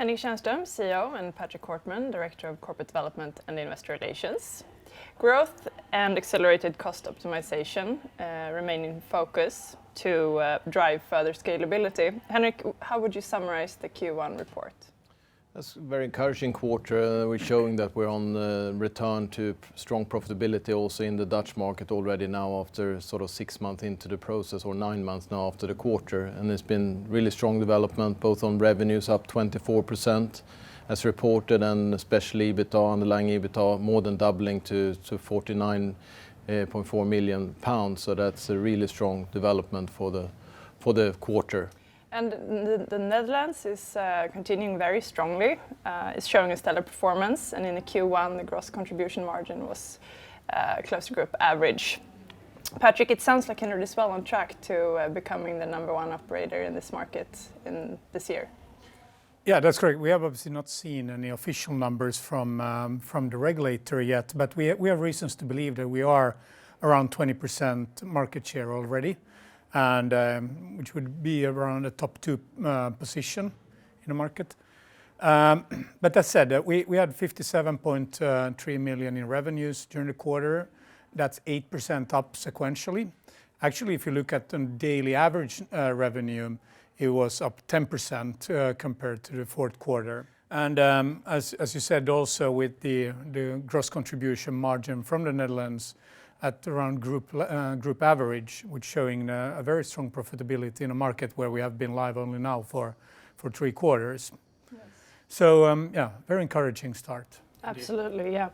Henrik Tjarnstom, CEO, and Patrick Kortman, Director of Corporate Development and Investor Relations. Growth and accelerated cost optimization remain in focus to drive further scalability. Henrik, how would you summarize the Q1 report? That's a very encouraging quarter. We're showing that we're on the return to strong profitability also in the Dutch market already now after sort of 6 months into the process, or 9 months now after the quarter. And it's been really strong development both on revenues up 24% as reported, and especially EBITDA, underlying EBITDA more than doubling to 49.4 million pounds. So that's a really strong development for the quarter. And the Netherlands is continuing very strongly. It's showing a stellar performance, and in the Q1 the gross contribution margin was close to group average. Patrick, it sounds like Kindred is well on track to becoming the #1 operator in this market in this year. Yeah, that's correct. We have obviously not seen any official numbers from the regulator yet, but we have reasons to believe that we are around 20% market share already, and which would be around the top 2 position in the market. But that said, we had 57.3 million in revenues during the quarter. That's 8% up sequentially. Actually, if you look at the daily average revenue, it was up 10% compared to the fourth quarter. And as you said, also with the gross contribution margin from the Netherlands at around group average, which showing a very strong profitability in a market where we have been live only now for 3 quarters. Yes. So yeah, very encouraging start. Absolutely, yeah.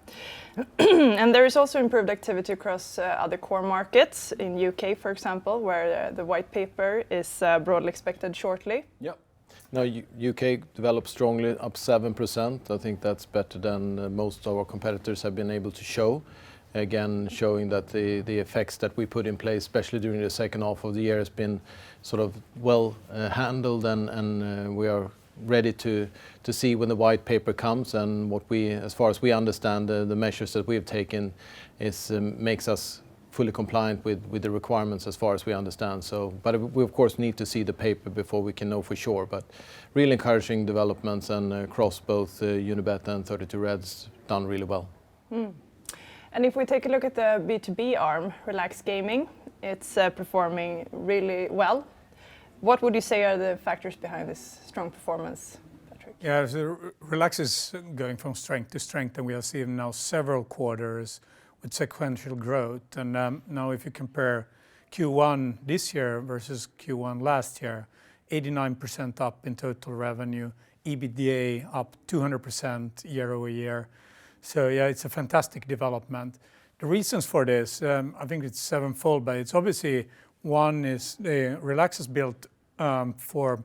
And there is also improved activity across other core markets in UK, for example, where the white paper is broadly expected shortly. Yeah. Now UK developed strongly, up 7%. I think that's better than most of our competitors have been able to show. Again, showing that the effects that we put in place, especially during the second half of the year, has been sort of well handled, and we are ready to see when the white paper comes, and what we, as far as we understand, the measures that we have taken is makes us fully compliant with the requirements as far as we understand. So, but we of course need to see the paper before we can know for sure. But really encouraging developments, and across both Unibet and 32Red's done really well. And if we take a look at the B2B arm, Relax Gaming, it's performing really well. What would you say are the factors behind this strong performance, Patrick? Yeah, so Relax is going from strength to strength, and we have seen now several quarters with sequential growth. And now if you compare Q1 this year versus Q1 last year, 89% up in total revenue, EBITDA up 200% year over year. So yeah, it's a fantastic development. The reasons for this, I think it's sevenfold, but it's obviously one is Relax has built for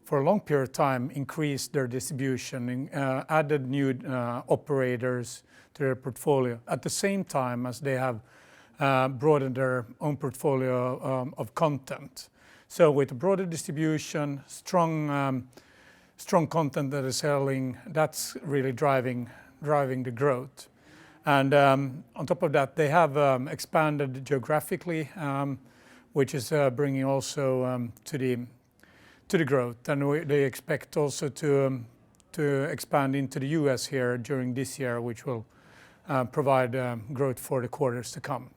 a long period of time, increased their distribution, added new operators to their portfolio at the same time as they have broadened their own portfolio of content. So with broader distribution, strong content that is selling, that's really driving the growth. And on top of that, they have expanded geographically, which is bringing also to the growth. And they expect also to expand into the US here during this year, which will provide growth for the quarters to come.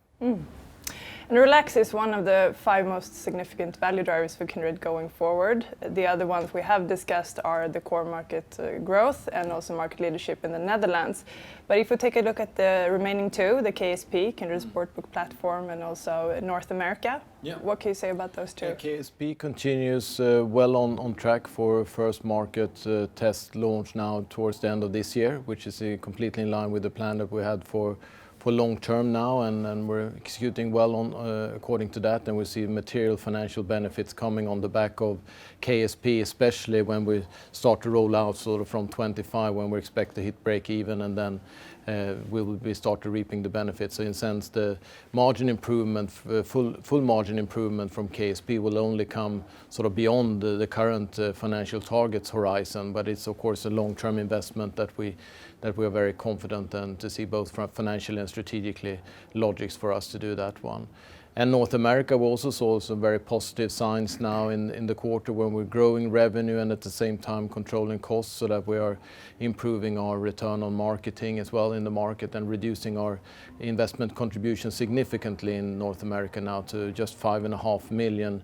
And Relax is one of the 5 most significant value drivers for Kindred going forward. The other ones we have discussed are the core market growth and also market leadership in the Netherlands. But if we take a look at the remaining 2, the KSP, Kindred Sportbook Platform, and also North America, what can you say about those 2? KSP continues well on track for first market test launch now towards the end of this year, which is completely in line with the plan that we had for long term now, and we're executing well on according to that, and we see material financial benefits coming on the back of KSP, especially when we start to roll out sort of from 25, when we expect to hit break even, and then we will start to reaping the benefits. So in a sense, the margin improvement, full margin improvement from KSP will only come sort of beyond the current financial targets horizon, but it's of course a long-term investment that we are very confident and to see both from financially and strategically logics for us to do that one. And North America, we also saw some very positive signs now in the quarter when we're growing revenue and at the same time controlling costs so that we are improving our return on marketing as well in the market and reducing our investment contribution significantly in North America now to just £5.5 million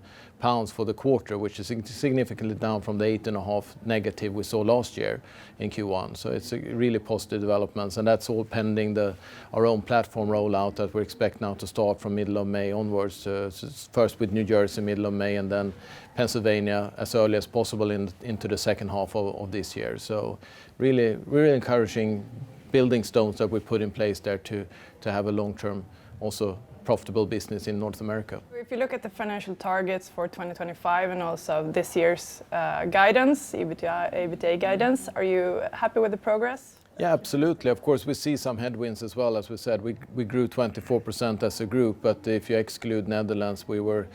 for the quarter, which is significantly down from the 8.5 negative we saw last year in Q1. So it's a really positive developments, and that's all pending our own platform rollout that we expect now to start from middle of May onwards. First with New Jersey middle of May, and then Pennsylvania as early as possible into the second half of this year. So really encouraging building stones that we put in place there to have a long-term also profitable business in North America. If you look at the financial targets for 2025 and also this year's guidance, EBITDA guidance, are you happy with the progress? Yeah, absolutely. Of course, we see some headwinds as well. As we said, we grew 24% as a group, but if you exclude Netherlands, we were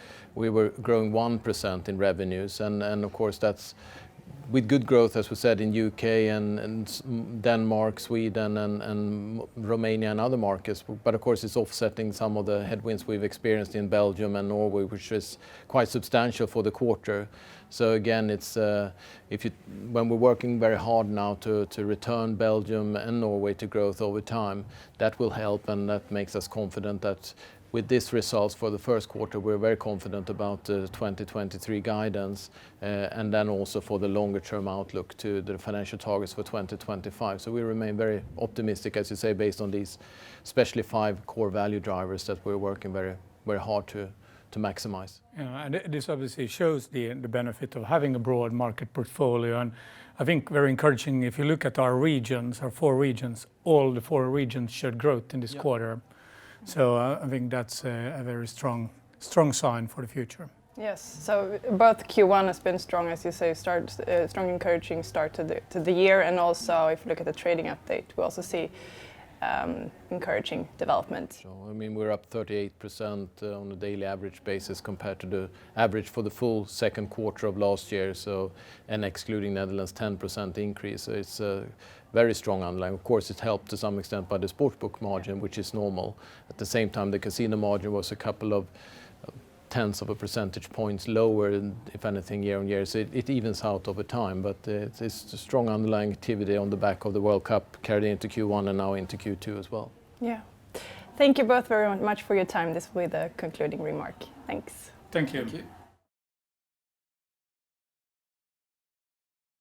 growing 1% in revenues, and of course that's with good growth, as we said, in UK and Denmark, Sweden and Romania and other markets. But of course it's offsetting some of the headwinds we've experienced in Belgium and Norway, which is quite substantial for the quarter. So again, it's when we're working very hard now to return Belgium and Norway to growth over time, that will help, and that makes us confident that with these results for the first quarter, we're very confident about the 2023 guidance, and then also for the longer term outlook to the financial targets for 2025. So we remain very optimistic, as you say, based on these, especially 5 core value drivers that we're working very, very hard to maximize. Yeah, and this obviously shows the benefit of having a broad market portfolio, and I think very encouraging if you look at our regions, our 4 regions, all the 4 regions showed growth in this quarter. So I think that's a very strong sign for the future. Yes, so both Q1 has been strong, as you say, strong encouraging start to the year, and also if you look at the trading update, we also see encouraging development. So, I mean, we're up 38% on a daily average basis compared to the average for the full second quarter of last year. So, and excluding Netherlands, 10% increase. So it's a very strong underlying. Of course, it helped to some extent by the sportsbook margin, which is normal. At the same time, the casino margin was a couple of tenths of a percentage points lower, if anything, year on year. So it evens out over time, but it's a strong underlying activity on the back of the World Cup carried into Q1 and now into Q2 as well. Yeah. Thank you both very much for your time. This will be the concluding remark. Thanks. Thank you.